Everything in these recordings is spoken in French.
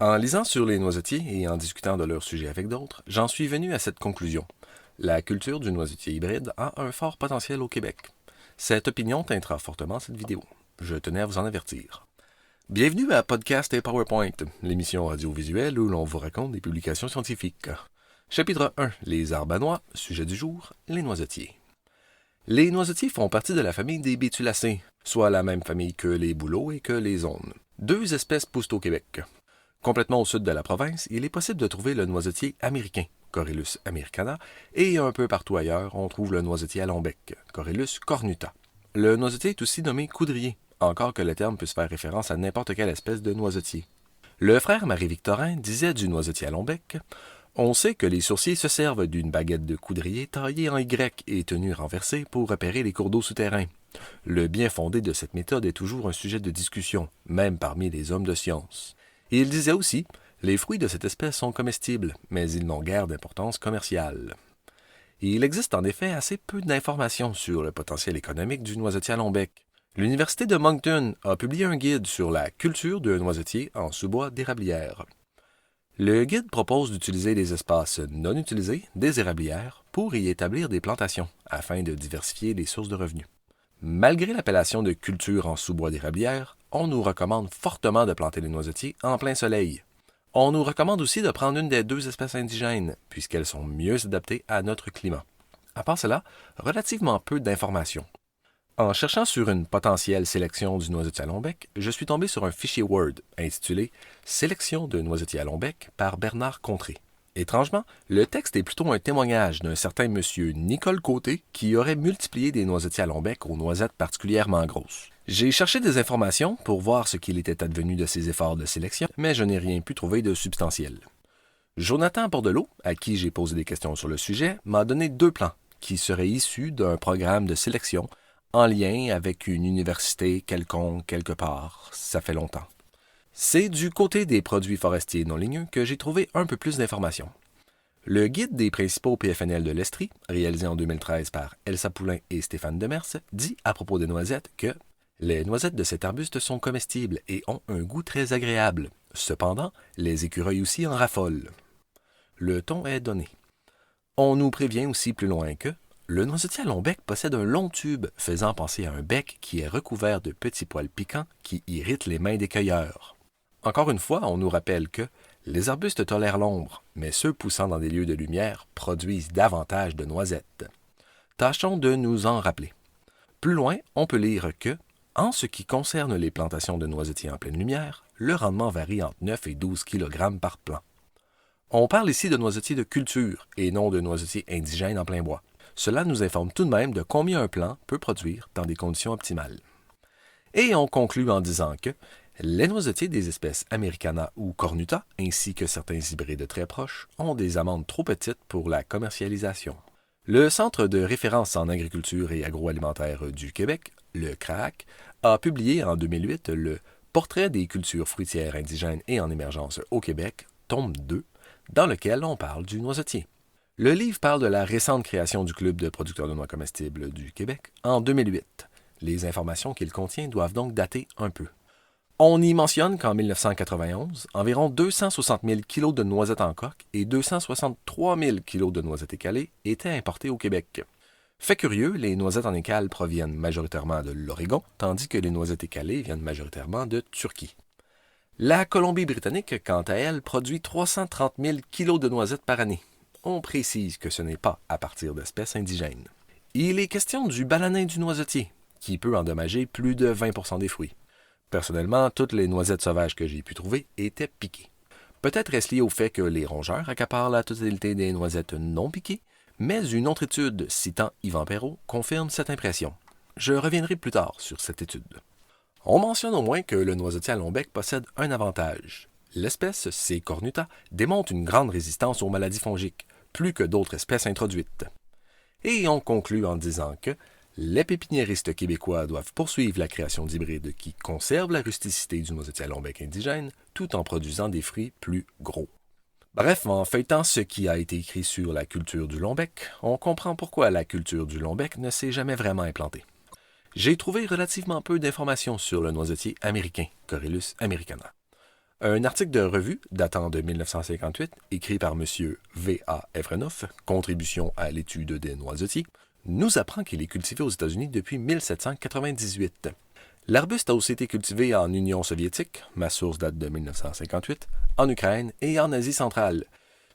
En lisant sur les noisetiers et en discutant de leur sujet avec d'autres, j'en suis venu à cette conclusion. La culture du noisetier hybride a un fort potentiel au Québec. Cette opinion teintera fortement cette vidéo. Je tenais à vous en avertir. Bienvenue à Podcast et PowerPoint, l'émission audiovisuelle où l'on vous raconte des publications scientifiques. Chapitre 1, les arbanois, sujet du jour, les noisetiers. Les noisetiers font partie de la famille des bétulacées, soit la même famille que les bouleaux et que les aunes. Deux espèces poussent au Québec. Complètement au sud de la province, il est possible de trouver le noisetier américain, Corylus americana, et un peu partout ailleurs, on trouve le noisetier à long bec, Corylus cornuta. Le noisetier est aussi nommé coudrier, encore que le terme puisse faire référence à n'importe quelle espèce de noisetier. Le frère Marie-Victorin disait du noisetier à long bec: « On sait que les sourciers se servent d'une baguette de coudrier taillée en Y et tenue renversée pour repérer les cours d'eau souterrains. Le bien fondé de cette méthode est toujours un sujet de discussion, même parmi les hommes de science. » Et il disait aussi: « Les fruits de cette espèce sont comestibles, mais ils n'ont guère d'importance commerciale. » Il existe en effet assez peu d'informations sur le potentiel économique du noisetier à long bec. L'Université de Moncton a publié un guide sur la culture de noisetier en sous-bois d'érablière. Le guide propose d'utiliser les espaces non utilisés des érablières pour y établir des plantations, afin de diversifier les sources de revenus. Malgré l'appellation de culture en sous-bois d'érablière, on nous recommande fortement de planter les noisetiers en plein soleil. On nous recommande aussi de prendre une des deux espèces indigènes, puisqu'elles sont mieux adaptées à notre climat. À part cela, relativement peu d'informations. En cherchant sur une potentielle sélection du noisetier à long bec, je suis tombé sur un fichier Word intitulé « Sélection de noisetiers à long bec » par Bernard Contré. Étrangement, le texte est plutôt un témoignage d'un certain monsieur Nicole Côté qui aurait multiplié des noisetiers à long bec aux noisettes particulièrement grosses. J'ai cherché des informations pour voir ce qu'il était advenu de ces efforts de sélection, mais je n'ai rien pu trouver de substantiel. Jonathan Bordelot, à qui j'ai posé des questions sur le sujet, m'a donné deux plans qui seraient issus d'un programme de sélection en lien avec une université quelconque quelque part. Ça fait longtemps. C'est du côté des produits forestiers non ligneux que j'ai trouvé un peu plus d'informations. Le guide des principaux PFNL de l'Estrie, réalisé en 2013 par Elsa Poulain et Stéphane Demers, dit à propos des noisettes que « Les noisettes de cet arbuste sont comestibles et ont un goût très agréable. Cependant, les écureuils aussi en raffolent. » Le ton est donné. On nous prévient aussi plus loin que le noisetier à long bec possède un long tube faisant penser à un bec qui est recouvert de petits poils piquants qui irritent les mains des cueilleurs. Encore une fois, on nous rappelle que les arbustes tolèrent l'ombre, mais ceux poussant dans des lieux de lumière produisent davantage de noisettes. Tâchons de nous en rappeler. Plus loin, on peut lire que, en ce qui concerne les plantations de noisetiers en pleine lumière, le rendement varie entre 9 et 12 kg par plant. On parle ici de noisetiers de culture et non de noisetiers indigènes en plein bois. Cela nous informe tout de même de combien un plant peut produire dans des conditions optimales. Et on conclut en disant que les noisetiers des espèces americana ou cornuta, ainsi que certains hybrides très proches, ont des amandes trop petites pour la commercialisation. Le Centre de référence en agriculture et agroalimentaire du Québec, le CRAAC, a publié en 2008 le Portrait des cultures fruitières indigènes et en émergence au Québec, tome 2, dans lequel on parle du noisetier. Le livre parle de la récente création du Club de producteurs de noix comestibles du Québec en 2008. Les informations qu'il contient doivent donc dater un peu. On y mentionne qu'en 1991, environ 260 000 kg de noisettes en coque et 263 000 kg de noisettes écalées étaient importés au Québec. Fait curieux, les noisettes en écale proviennent majoritairement de l'Oregon, tandis que les noisettes écalées viennent majoritairement de Turquie. La Colombie-Britannique, quant à elle, produit 330 000 kg de noisettes par année. On précise que ce n'est pas à partir d'espèces indigènes. Il est question du balanin du noisetier, qui peut endommager plus de 20% des fruits. Personnellement, toutes les noisettes sauvages que j'ai pu trouver étaient piquées. Peut-être est-ce lié au fait que les rongeurs accaparent la totalité des noisettes non piquées, mais une autre étude citant Yvan Perrault confirme cette impression. Je reviendrai plus tard sur cette étude. On mentionne au moins que le noisetier à long bec possède un avantage. L'espèce C. cornuta démontre une grande résistance aux maladies fongiques, plus que d'autres espèces introduites. Et on conclut en disant que les pépiniéristes québécois doivent poursuivre la création d'hybrides qui conservent la rusticité du noisetier à long bec indigène tout en produisant des fruits plus gros. Bref, en feuilletant ce qui a été écrit sur la culture du long bec, on comprend pourquoi la culture du long bec ne s'est jamais vraiment implantée. J'ai trouvé relativement peu d'informations sur le noisetier américain, Corylus americana. Un article de revue datant de 1958, écrit par M. V. A. Evrenoff, Contribution à l'étude des noisetiers, nous apprend qu'il est cultivé aux États-Unis depuis 1798. L'arbuste a aussi été cultivé en Union soviétique, ma source date de 1958, en Ukraine et en Asie centrale,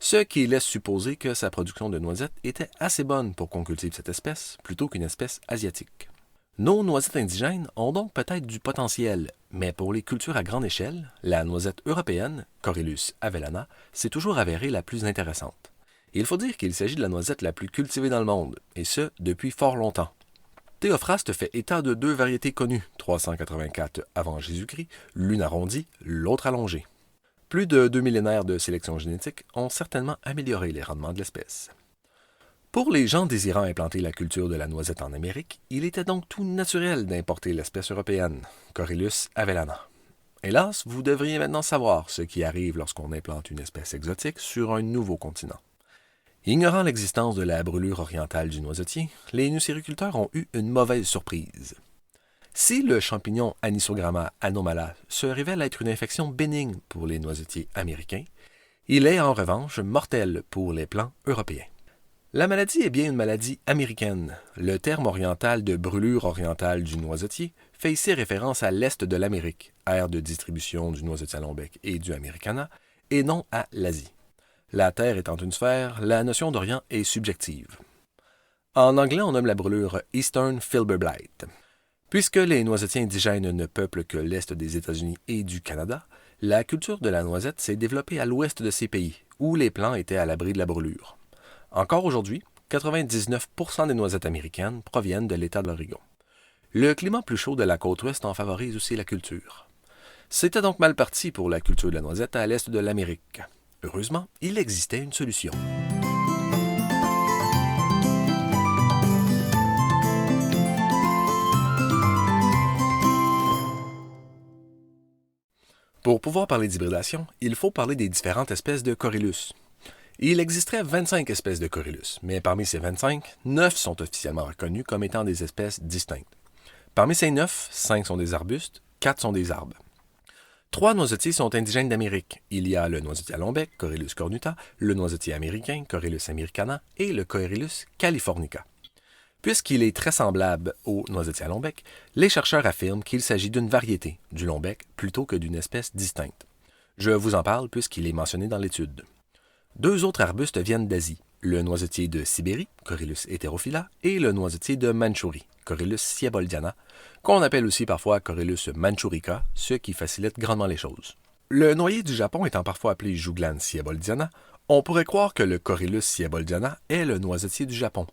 ce qui laisse supposer que sa production de noisettes était assez bonne pour qu'on cultive cette espèce plutôt qu'une espèce asiatique. Nos noisettes indigènes ont donc peut-être du potentiel, mais pour les cultures à grande échelle, la noisette européenne, Corylus avellana, s'est toujours avérée la plus intéressante. Il faut dire qu'il s'agit de la noisette la plus cultivée dans le monde, et ce, depuis fort longtemps. Théophraste fait état de 2 variétés connues, 384 avant Jésus-Christ, l'une arrondie, l'autre allongée. Plus de 2 millénaires de sélection génétique ont certainement amélioré les rendements de l'espèce. Pour les gens désirant implanter la culture de la noisette en Amérique, il était donc tout naturel d'importer l'espèce européenne, Corylus avellana. Hélas, vous devriez maintenant savoir ce qui arrive lorsqu'on implante une espèce exotique sur un nouveau continent. Ignorant l'existence de la brûlure orientale du noisetier, les nucériculteurs ont eu une mauvaise surprise. Si le champignon Anisogramma anomala se révèle être une infection bénigne pour les noisetiers américains, il est en revanche mortel pour les plants européens. La maladie est bien une maladie américaine. Le terme oriental de brûlure orientale du noisetier fait ici référence à l'est de l'Amérique, aire de distribution du noisetier à long bec et du americana, et non à l'Asie. La Terre étant une sphère, la notion d'Orient est subjective. En anglais, on nomme la brûlure Eastern Filbert Blight. Puisque les noisetiers indigènes ne peuplent que l'est des États-Unis et du Canada, la culture de la noisette s'est développée à l'ouest de ces pays, où les plants étaient à l'abri de la brûlure. Encore aujourd'hui, 99% des noisettes américaines proviennent de l'État de l'Oregon. Le climat plus chaud de la côte ouest en favorise aussi la culture. C'était donc mal parti pour la culture de la noisette à l'est de l'Amérique. Heureusement, il existait une solution. Pour pouvoir parler d'hybridation, il faut parler des différentes espèces de Corylus. Il existerait 25 espèces de Corylus, mais parmi ces 25, 9 sont officiellement reconnues comme étant des espèces distinctes. Parmi ces 9, 5 sont des arbustes, 4 sont des arbres. 3 noisetiers sont indigènes d'Amérique. Il y a le noisetier à long bec, Corylus cornuta, le noisetier américain, Corylus americana, et le Corylus californica. Puisqu'il est très semblable au noisetier à long bec, les chercheurs affirment qu'il s'agit d'une variété du long bec plutôt que d'une espèce distincte. Je vous en parle puisqu'il est mentionné dans l'étude. 2 autres arbustes viennent d'Asie, le noisetier de Sibérie, Corylus heterophylla, et le noisetier de Mandchourie, Corylus sieboldiana, qu'on appelle aussi parfois Corylus manchourica, ce qui facilite grandement les choses. Le noyer du Japon étant parfois appelé Juglane sieboldiana, on pourrait croire que le Corylus sieboldiana est le noisetier du Japon.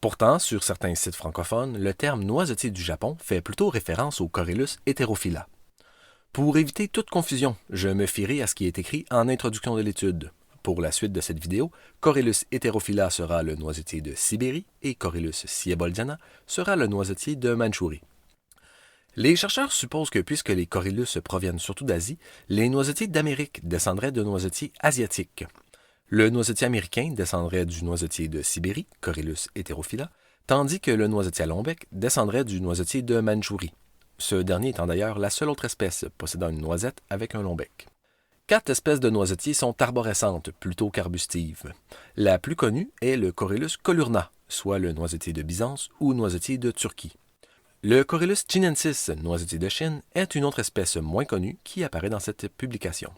Pourtant, sur certains sites francophones, le terme noisetier du Japon fait plutôt référence au Corylus heterophylla. Pour éviter toute confusion, je me fierai à ce qui est écrit en introduction de l'étude. Pour la suite de cette vidéo, Corylus heterophylla sera le noisetier de Sibérie et Corylus sieboldiana sera le noisetier de Mandchourie. Les chercheurs supposent que puisque les Corylus proviennent surtout d'Asie, les noisetiers d'Amérique descendraient de noisetiers asiatiques. Le noisetier américain descendrait du noisetier de Sibérie, Corylus heterophylla, tandis que le noisetier à long bec descendrait du noisetier de Mandchourie. Ce dernier étant d'ailleurs la seule autre espèce possédant une noisette avec un long bec. 4 espèces de noisetiers sont arborescentes plutôt qu'arbustives. La plus connue est le Corylus colurna, soit le noisetier de Byzance ou noisetier de Turquie. Le Corylus chinensis, noisetier de Chine, est une autre espèce moins connue qui apparaît dans cette publication.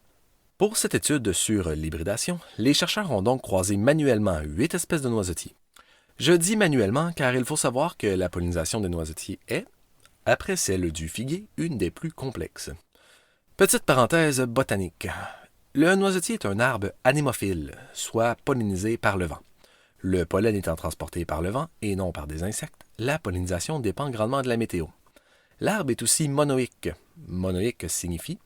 Pour cette étude sur l'hybridation, les chercheurs ont donc croisé manuellement 8 espèces de noisetiers. Je dis manuellement car il faut savoir que la pollinisation des noisetiers est, après celle du figuier, une des plus complexes. Petite parenthèse botanique. Le noisetier est un arbre anémophile, soit pollinisé par le vent. Le pollen étant transporté par le vent et non par des insectes, la pollinisation dépend grandement de la météo. L'arbre est aussi monoïque. Monoïque signifie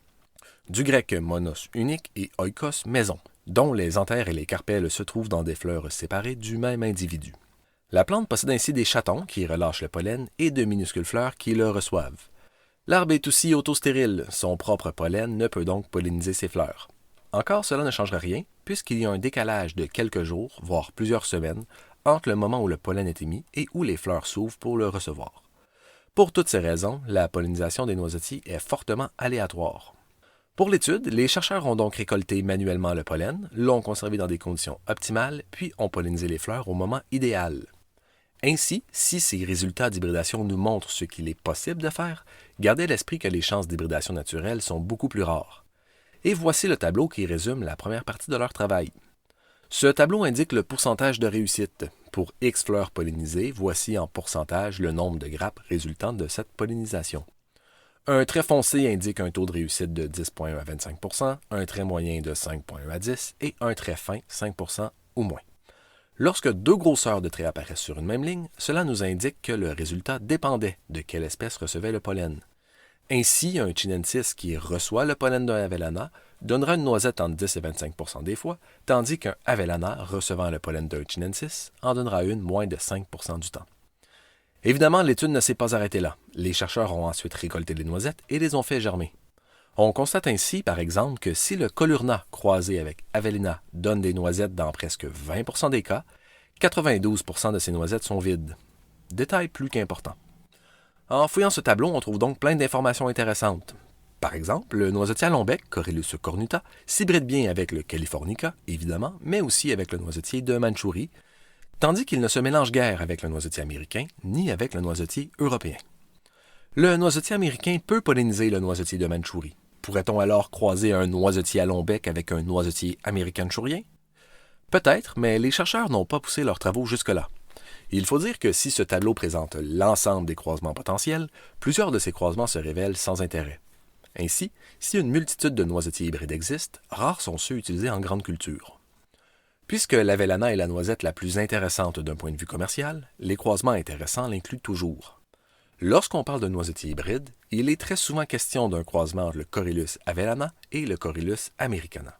du grec monos unique et oikos maison, dont les anthères et les carpelles se trouvent dans des fleurs séparées du même individu. La plante possède ainsi des chatons qui relâchent le pollen et de minuscules fleurs qui le reçoivent. L'arbre est aussi autostérile, son propre pollen ne peut donc polliniser ses fleurs. Encore, cela ne changera rien, puisqu'il y a un décalage de quelques jours, voire plusieurs semaines, entre le moment où le pollen est émis et où les fleurs s'ouvrent pour le recevoir. Pour toutes ces raisons, la pollinisation des noisetiers est fortement aléatoire. Pour l'étude, les chercheurs ont donc récolté manuellement le pollen, l'ont conservé dans des conditions optimales, puis ont pollinisé les fleurs au moment idéal. Ainsi, si ces résultats d'hybridation nous montrent ce qu'il est possible de faire, gardez à l'esprit que les chances d'hybridation naturelle sont beaucoup plus rares. Et voici le tableau qui résume la première partie de leur travail. Ce tableau indique le pourcentage de réussite. Pour X fleurs pollinisées, voici en pourcentage le nombre de grappes résultant de cette pollinisation. Un trait foncé indique un taux de réussite de 10,1 à 25 %, un trait moyen de 5,1 à 10 et un trait fin 5 % ou moins. Lorsque deux grosseurs de traits apparaissent sur une même ligne, cela nous indique que le résultat dépendait de quelle espèce recevait le pollen. Ainsi, un chinensis qui reçoit le pollen d'un avellana donnera une noisette entre 10 et 25 % des fois, tandis qu'un avellana recevant le pollen d'un chinensis en donnera une moins de 5 % du temps. Évidemment, l'étude ne s'est pas arrêtée là. Les chercheurs ont ensuite récolté les noisettes et les ont fait germer. On constate ainsi, par exemple, que si le colurna croisé avec avellina donne des noisettes dans presque 20 % des cas, 92 % de ces noisettes sont vides. Détail plus qu'important. En fouillant ce tableau, on trouve donc plein d'informations intéressantes. Par exemple, le noisetier à long bec, Corylus cornuta, s'hybride bien avec le Californica, évidemment, mais aussi avec le noisetier de Mandchourie, tandis qu'il ne se mélange guère avec le noisetier américain, ni avec le noisetier européen. Le noisetier américain peut polliniser le noisetier de Mandchourie. Pourrait-on alors croiser un noisetier à long bec avec un noisetier américain-chourien? Peut-être, mais les chercheurs n'ont pas poussé leurs travaux jusque-là. Il faut dire que si ce tableau présente l'ensemble des croisements potentiels, plusieurs de ces croisements se révèlent sans intérêt. Ainsi, si une multitude de noisetiers hybrides existent, rares sont ceux utilisés en grande culture. Puisque l'avellana est la noisette la plus intéressante d'un point de vue commercial, les croisements intéressants l'incluent toujours. Lorsqu'on parle de noisetiers hybrides, il est très souvent question d'un croisement entre le Corylus avellana et le Corylus americana.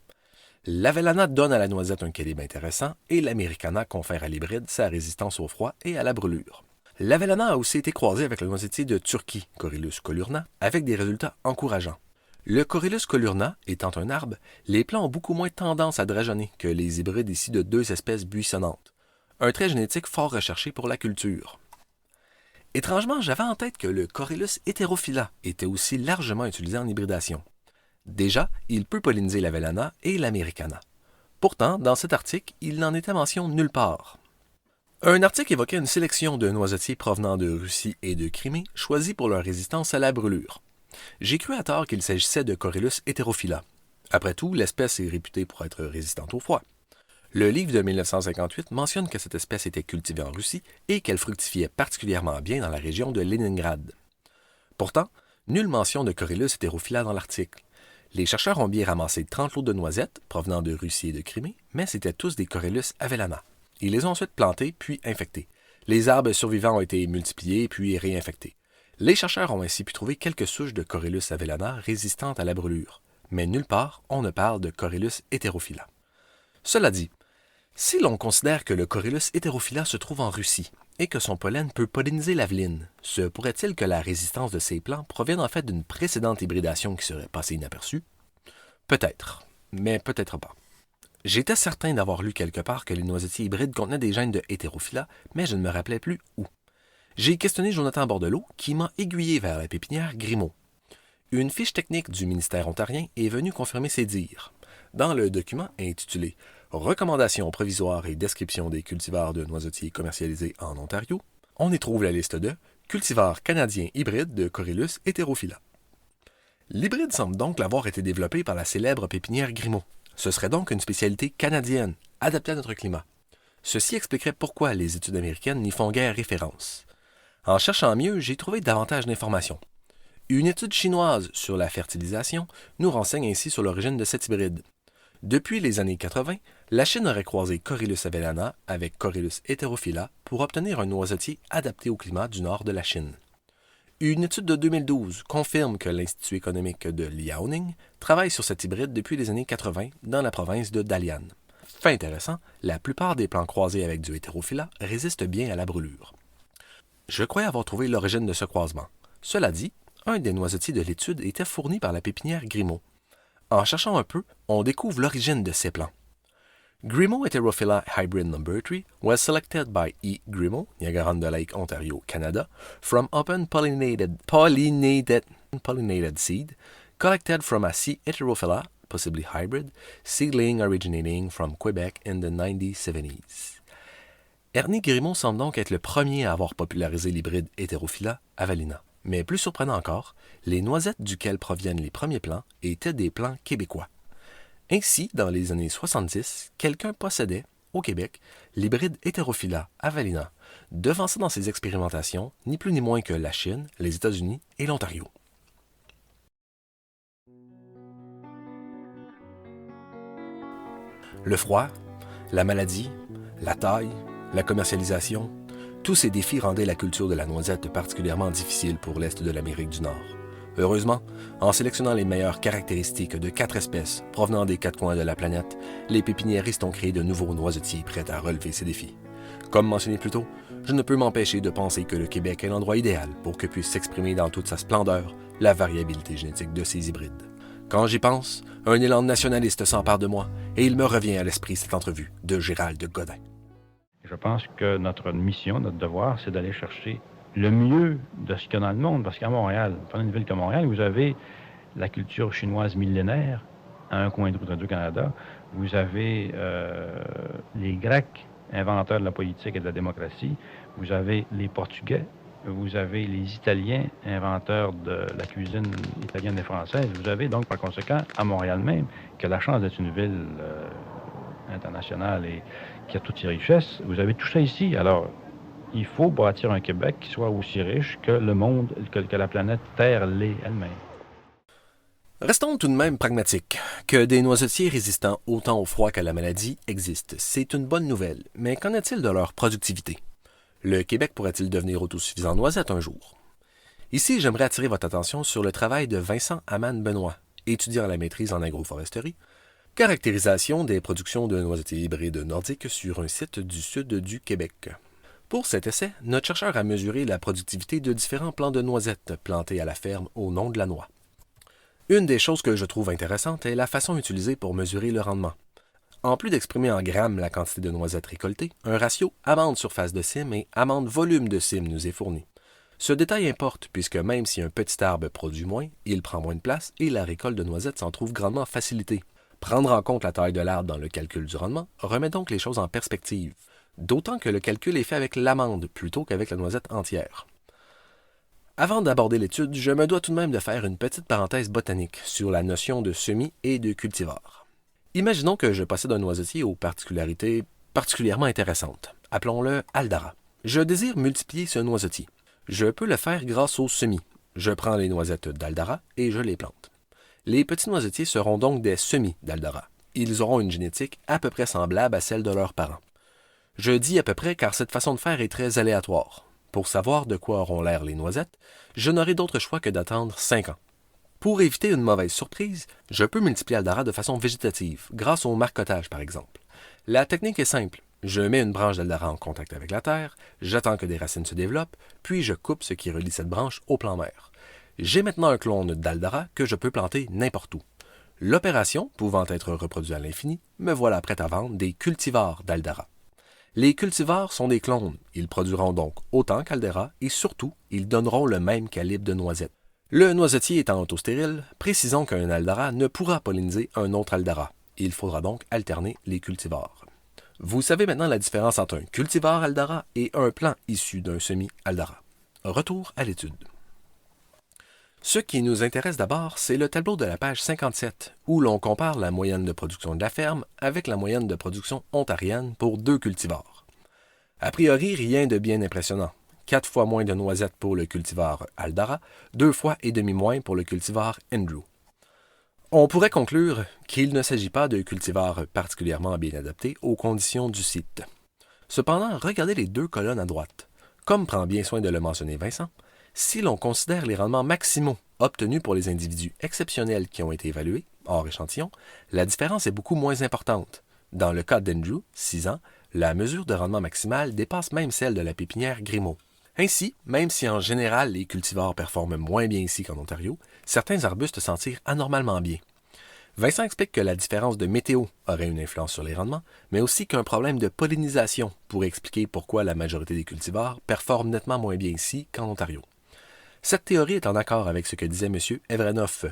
L'avellana donne à la noisette un calibre intéressant et l'americana confère à l'hybride sa résistance au froid et à la brûlure. L'avellana a aussi été croisé avec le noisetier de Turquie, Corylus colurna, avec des résultats encourageants. Le Corylus colurna étant un arbre, les plants ont beaucoup moins tendance à drageonner que les hybrides ici de deux espèces buissonnantes. Un trait génétique fort recherché pour la culture. Étrangement, j'avais en tête que le Corylus heterophylla était aussi largement utilisé en hybridation. Déjà, il peut polliniser l'avellana et l'americana. Pourtant, dans cet article, il n'en était mention nulle part. Un article évoquait une sélection de noisetiers provenant de Russie et de Crimée, choisis pour leur résistance à la brûlure. J'ai cru à tort qu'il s'agissait de Corylus heterophylla. Après tout, l'espèce est réputée pour être résistante au froid. Le livre de 1958 mentionne que cette espèce était cultivée en Russie et qu'elle fructifiait particulièrement bien dans la région de Leningrad. Pourtant, nulle mention de Corylus heterophylla dans l'article. Les chercheurs ont bien ramassé 30 lots de noisettes provenant de Russie et de Crimée, mais c'étaient tous des Corylus avellana. Ils les ont ensuite plantés puis infectés. Les arbres survivants ont été multipliés puis réinfectés. Les chercheurs ont ainsi pu trouver quelques souches de Corylus avellana résistantes à la brûlure, mais nulle part on ne parle de Corylus heterophylla. Cela dit, si l'on considère que le Corylus heterophylla se trouve en Russie et que son pollen peut polliniser l'aveline, se pourrait-il que la résistance de ces plants provienne en fait d'une précédente hybridation qui serait passée inaperçue? Peut-être, mais peut-être pas. J'étais certain d'avoir lu quelque part que les noisetiers hybrides contenaient des gènes de heterophylla, mais je ne me rappelais plus où. J'ai questionné Jonathan Bordelot, qui m'a aiguillé vers la pépinière Grimaud. Une fiche technique du ministère ontarien est venue confirmer ces dires. Dans le document intitulé « Recommandations provisoires et description des cultivars de noisetiers commercialisés en Ontario », on y trouve la liste de « cultivars canadiens hybrides de Corylus heterophylla ». L'hybride semble donc l'avoir été développé par la célèbre pépinière Grimaud. Ce serait donc une spécialité canadienne, adaptée à notre climat. Ceci expliquerait pourquoi les études américaines n'y font guère référence. En cherchant mieux, j'ai trouvé davantage d'informations. Une étude chinoise sur la fertilisation nous renseigne ainsi sur l'origine de cet hybride. Depuis les années 80, la Chine aurait croisé Corylus avellana avec Corylus heterophylla pour obtenir un noisetier adapté au climat du nord de la Chine. Une étude de 2012 confirme que l'Institut économique de Liaoning travaille sur cet hybride depuis les années 80 dans la province de Dalian. Fait intéressant, la plupart des plants croisés avec du heterophylla résistent bien à la brûlure. Je croyais avoir trouvé l'origine de ce croisement. Cela dit, un des noisetiers de l'étude était fourni par la pépinière Grimaud. En cherchant un peu, on découvre l'origine de ces plants. Grimaud heterophylla hybrid number 3 was selected by E. Grimaud, Niagara-on-the-Lake, Ontario, Canada, from open pollinated seed collected from a C. heterophylla, possibly hybrid, seedling originating from Quebec in the 1970s. Ernie Grimaud semble donc être le premier à avoir popularisé l'hybride Heterophylla avalina. Mais plus surprenant encore, les noisettes duquel proviennent les premiers plants étaient des plants québécois. Ainsi, dans les années 70, quelqu'un possédait, au Québec, l'hybride Heterophylla avalina, devançant dans ses expérimentations ni plus ni moins que la Chine, les États-Unis et l'Ontario. Le froid, la maladie, la taille, la commercialisation, tous ces défis rendaient la culture de la noisette particulièrement difficile pour l'Est de l'Amérique du Nord. Heureusement, en sélectionnant les meilleures caractéristiques de 4 espèces provenant des 4 coins de la planète, les pépiniéristes ont créé de nouveaux noisetiers prêts à relever ces défis. Comme mentionné plus tôt, je ne peux m'empêcher de penser que le Québec est l'endroit idéal pour que puisse s'exprimer dans toute sa splendeur la variabilité génétique de ces hybrides. Quand j'y pense, un élan nationaliste s'empare de moi et il me revient à l'esprit cette entrevue de Gérald Godin. Je pense que notre mission, notre devoir, c'est d'aller chercher le mieux de ce qu'il y a dans le monde. Parce qu'à Montréal, prenez une ville comme Montréal, vous avez la culture chinoise millénaire à un coin de route du Canada. Vous avez les Grecs, inventeurs de la politique et de la démocratie. Vous avez les Portugais. Vous avez les Italiens, inventeurs de la cuisine italienne et française. Vous avez donc, par conséquent, à Montréal même, qui a la chance d'être une ville internationale et qui a toutes ses richesses. Vous avez tout ça ici. Alors, il faut bâtir un Québec qui soit aussi riche que le monde, que la planète Terre l'est elle-même. Restons tout de même pragmatiques. Que des noisetiers résistants autant au froid qu'à la maladie existent, c'est une bonne nouvelle. Mais qu'en est-il de leur productivité? Le Québec pourrait-il devenir autosuffisant en noisettes un jour? Ici, j'aimerais attirer votre attention sur le travail de Vincent Hamman-Benoît, étudiant à la maîtrise en agroforesterie, caractérisation des productions de noisetiers hybrides nordiques sur un site du sud du Québec. Pour cet essai, notre chercheur a mesuré la productivité de différents plants de noisettes plantés à la ferme au nom de la noix. Une des choses que je trouve intéressante est la façon utilisée pour mesurer le rendement. En plus d'exprimer en grammes la quantité de noisettes récoltées, un ratio amande surface de cime et amande volume de cime nous est fourni. Ce détail importe puisque même si un petit arbre produit moins, il prend moins de place et la récolte de noisettes s'en trouve grandement facilitée. Prendre en compte la taille de l'arbre dans le calcul du rendement remet donc les choses en perspective, d'autant que le calcul est fait avec l'amande plutôt qu'avec la noisette entière. Avant d'aborder l'étude, je me dois tout de même de faire une petite parenthèse botanique sur la notion de semis et de cultivar. Imaginons que je possède un noisetier aux particularités particulièrement intéressantes. Appelons-le Aldara. Je désire multiplier ce noisetier. Je peux le faire grâce aux semis. Je prends les noisettes d'Aldara et je les plante. Les petits noisetiers seront donc des semis d'Aldara. Ils auront une génétique à peu près semblable à celle de leurs parents. Je dis à peu près car cette façon de faire est très aléatoire. Pour savoir de quoi auront l'air les noisettes, je n'aurai d'autre choix que d'attendre 5 ans. Pour éviter une mauvaise surprise, je peux multiplier Aldara de façon végétative, grâce au marcotage par exemple. La technique est simple. Je mets une branche d'Aldara en contact avec la terre, j'attends que des racines se développent, puis je coupe ce qui relie cette branche au plan mère. J'ai maintenant un clone d'Aldara que je peux planter n'importe où. L'opération, pouvant être reproduite à l'infini, me voilà prêt à vendre des cultivars d'Aldara. Les cultivars sont des clones, ils produiront donc autant qu'Aldara et surtout, ils donneront le même calibre de noisettes. Le noisetier étant autostérile, précisons qu'un Aldara ne pourra polliniser un autre Aldara. Il faudra donc alterner les cultivars. Vous savez maintenant la différence entre un cultivar Aldara et un plant issu d'un semis Aldara. Retour à l'étude. Ce qui nous intéresse d'abord, c'est le tableau de la page 57, où l'on compare la moyenne de production de la ferme avec la moyenne de production ontarienne pour 2 cultivars. A priori, rien de bien impressionnant. 4 fois moins de noisettes pour le cultivar Aldara, 2 fois et demi moins pour le cultivar Andrew. On pourrait conclure qu'il ne s'agit pas de cultivars particulièrement bien adaptés aux conditions du site. Cependant, regardez les 2 colonnes à droite. Comme prend bien soin de le mentionner Vincent, si l'on considère les rendements maximaux obtenus pour les individus exceptionnels qui ont été évalués, hors échantillon, la différence est beaucoup moins importante. Dans le cas d'Andrew, 6 ans, la mesure de rendement maximal dépasse même celle de la pépinière Grimaud. Ainsi, même si en général les cultivars performent moins bien ici qu'en Ontario, certains arbustes s'en tirent anormalement bien. Vincent explique que la différence de météo aurait une influence sur les rendements, mais aussi qu'un problème de pollinisation pourrait expliquer pourquoi la majorité des cultivars performent nettement moins bien ici qu'en Ontario. Cette théorie est en accord avec ce que disait M. Evrenoff.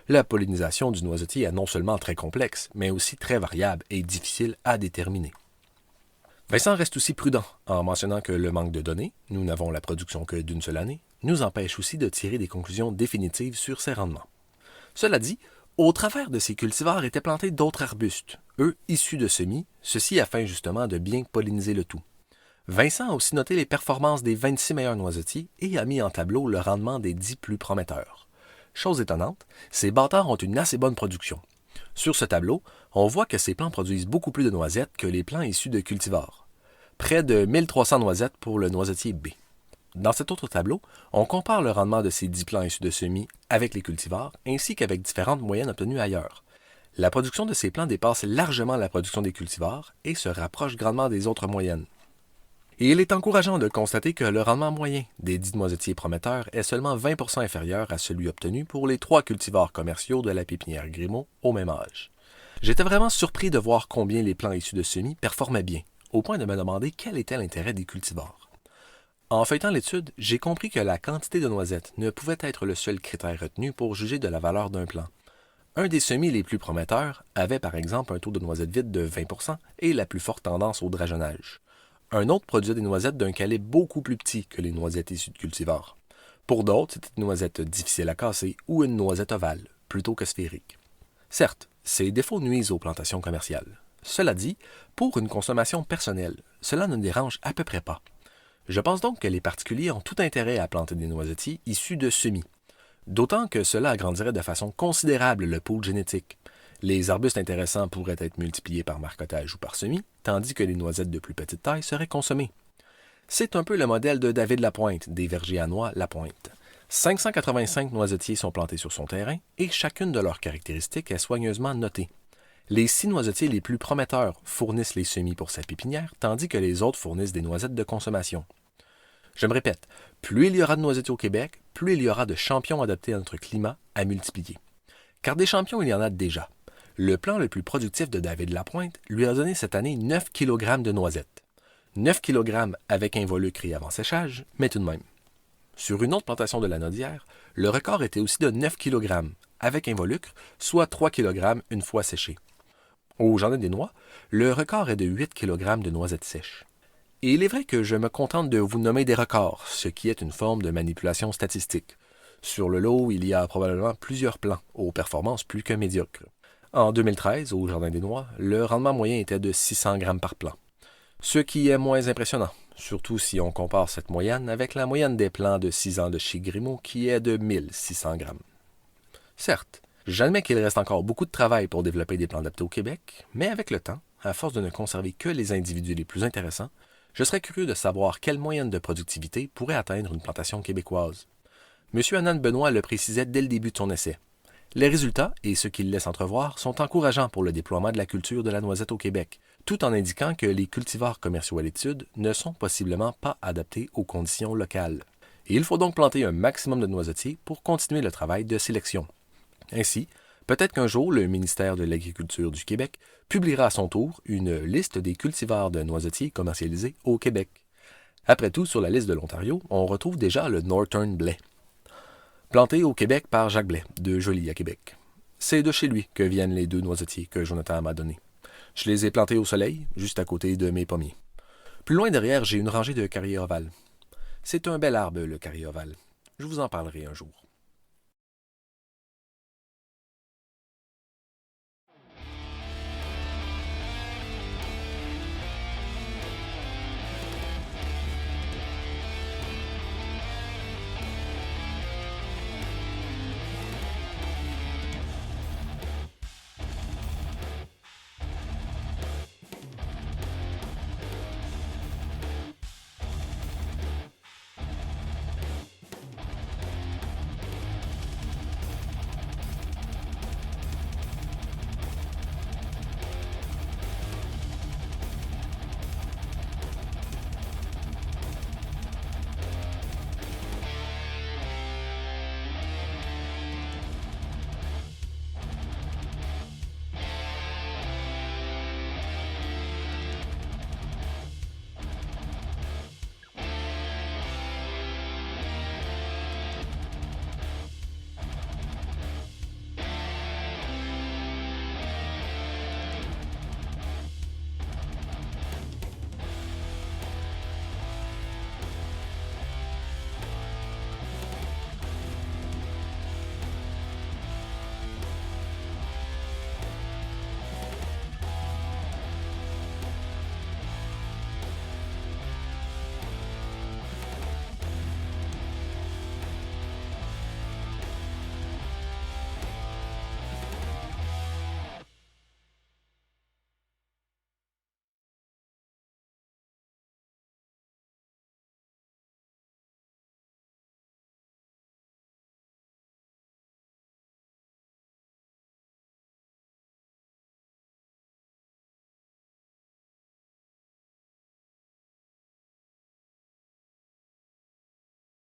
La pollinisation du noisetier est non seulement très complexe, mais aussi très variable et difficile à déterminer. Vincent reste aussi prudent en mentionnant que le manque de données, nous n'avons la production que d'une seule année, nous empêche aussi de tirer des conclusions définitives sur ses rendements. Cela dit, au travers de ces cultivars étaient plantés d'autres arbustes, eux issus de semis, ceci afin justement de bien polliniser le tout. Vincent a aussi noté les performances des 26 meilleurs noisetiers et a mis en tableau le rendement des 10 plus prometteurs. Chose étonnante, ces bâtards ont une assez bonne production. Sur ce tableau, on voit que ces plants produisent beaucoup plus de noisettes que les plants issus de cultivars. Près de 1300 noisettes pour le noisetier B. Dans cet autre tableau, on compare le rendement de ces 10 plants issus de semis avec les cultivars, ainsi qu'avec différentes moyennes obtenues ailleurs. La production de ces plants dépasse largement la production des cultivars et se rapproche grandement des autres moyennes. Et il est encourageant de constater que le rendement moyen des 10 noisetiers prometteurs est seulement 20% inférieur à celui obtenu pour les 3 cultivars commerciaux de la pépinière Grimaud au même âge. J'étais vraiment surpris de voir combien les plants issus de semis performaient bien, au point de me demander quel était l'intérêt des cultivars. En feuilletant l'étude, j'ai compris que la quantité de noisettes ne pouvait être le seul critère retenu pour juger de la valeur d'un plant. Un des semis les plus prometteurs avait par exemple un taux de noisettes vides de 20% et la plus forte tendance au drageonnage. Un autre produisait des noisettes d'un calibre beaucoup plus petit que les noisettes issues de cultivars. Pour d'autres, c'était une noisette difficile à casser ou une noisette ovale, plutôt que sphérique. Certes, ces défauts nuisent aux plantations commerciales. Cela dit, pour une consommation personnelle, cela ne dérange à peu près pas. Je pense donc que les particuliers ont tout intérêt à planter des noisetiers issus de semis. D'autant que cela agrandirait de façon considérable le pool génétique. Les arbustes intéressants pourraient être multipliés par marcottage ou par semis, tandis que les noisettes de plus petite taille seraient consommées. C'est un peu le modèle de David Lapointe, des vergers à noix Lapointe. 585 noisetiers sont plantés sur son terrain et chacune de leurs caractéristiques est soigneusement notée. Les 6 noisetiers les plus prometteurs fournissent les semis pour sa pépinière, tandis que les autres fournissent des noisettes de consommation. Je me répète, plus il y aura de noisetiers au Québec, plus il y aura de champions adaptés à notre climat à multiplier. Car des champions, il y en a déjà. Le plant le plus productif de David Lapointe lui a donné cette année 9 kg de noisettes. 9 kg avec involucre et avant séchage, mais tout de même. Sur une autre plantation de la Nodière, le record était aussi de 9 kg avec involucre, soit 3 kg une fois séché. Au Jardin des Noix, le record est de 8 kg de noisettes sèches. Et il est vrai que je me contente de vous nommer des records, ce qui est une forme de manipulation statistique. Sur le lot, il y a probablement plusieurs plants, aux performances plus que médiocres. En 2013, au Jardin des Noix, le rendement moyen était de 600 grammes par plant. Ce qui est moins impressionnant, surtout si on compare cette moyenne avec la moyenne des plants de 6 ans de chez Grimaud qui est de 1600 grammes. Certes, j'admets qu'il reste encore beaucoup de travail pour développer des plants adaptés au Québec, mais avec le temps, à force de ne conserver que les individus les plus intéressants, je serais curieux de savoir quelle moyenne de productivité pourrait atteindre une plantation québécoise. M. Anand Benoît le précisait dès le début de son essai. Les résultats, et ce qu'il laisse entrevoir, sont encourageants pour le déploiement de la culture de la noisette au Québec, tout en indiquant que les cultivars commerciaux à l'étude ne sont possiblement pas adaptés aux conditions locales. Et il faut donc planter un maximum de noisetiers pour continuer le travail de sélection. Ainsi, peut-être qu'un jour, le ministère de l'Agriculture du Québec publiera à son tour une liste des cultivars de noisetiers commercialisés au Québec. Après tout, sur la liste de l'Ontario, on retrouve déjà le Northern Blais. Planté au Québec par Jacques Blais, de Joly à Québec. C'est de chez lui que viennent les 2 noisetiers que Jonathan m'a donnés. Je les ai plantés au soleil, juste à côté de mes pommiers. Plus loin derrière, j'ai une rangée de carrier ovale. C'est un bel arbre, le carrier ovale. Je vous en parlerai un jour.